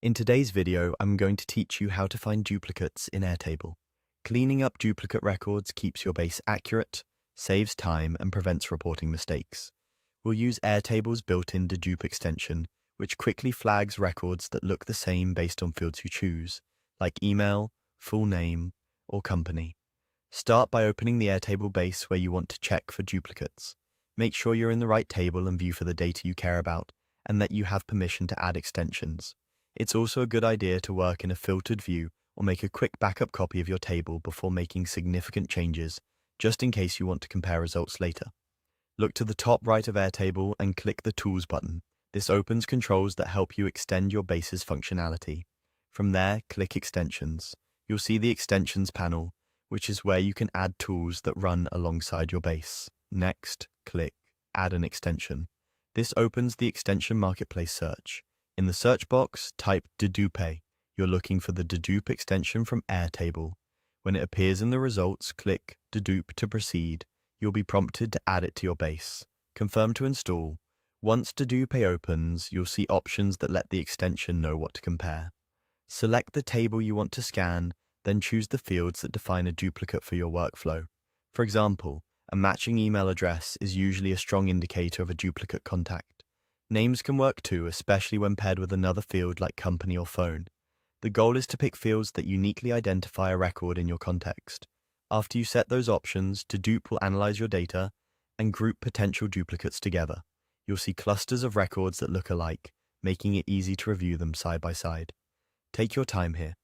In today's video, I'm going to teach you how to find duplicates in Airtable. Cleaning up duplicate records keeps your base accurate, saves time, and prevents reporting mistakes. We'll use Airtable's built-in dedupe extension, which quickly flags records that look the same based on fields you choose, like email, full name, or company. Start by opening the Airtable base where you want to check for duplicates. Make sure you're in the right table and view for the data you care about, and that you have permission to add extensions. It's also a good idea to work in a filtered view or make a quick backup copy of your table before making significant changes, just in case you want to compare results later. Look to the top right of Airtable and click the Tools button. This opens controls that help you extend your base's functionality. From there, click Extensions. You'll see the Extensions panel, which is where you can add tools that run alongside your base. Next, click Add an extension. This opens the Extension Marketplace search. In the search box, type dedupe. You're looking for the dedupe extension from Airtable. When it appears in the results, click dedupe to proceed. You'll be prompted to add it to your base. Confirm to install. Once dedupe opens, you'll see options that let the extension know what to compare. Select the table you want to scan, then choose the fields that define a duplicate for your workflow. For example, a matching email address is usually a strong indicator of a duplicate contact. Names can work too, especially when paired with another field like company or phone. The goal is to pick fields that uniquely identify a record in your context. After you set those options, dedupe will analyze your data and group potential duplicates together. You'll see clusters of records that look alike, making it easy to review them side by side. Take your time here.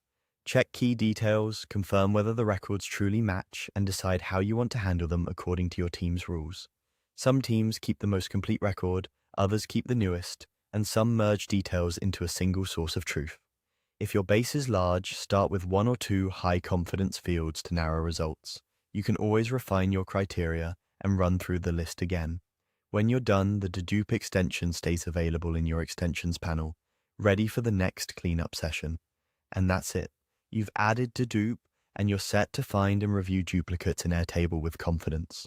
Check key details, confirm whether the records truly match, and decide how you want to handle them according to your team's rules. Some teams keep the most complete record, others keep the newest, and some merge details into a single source of truth. If your base is large, start with one or two high-confidence fields to narrow results. You can always refine your criteria and run through the list again. When you're done, the dedupe extension stays available in your extensions panel, ready for the next cleanup session. And that's it. You've added dedupe, and you're set to find and review duplicates in Airtable with confidence.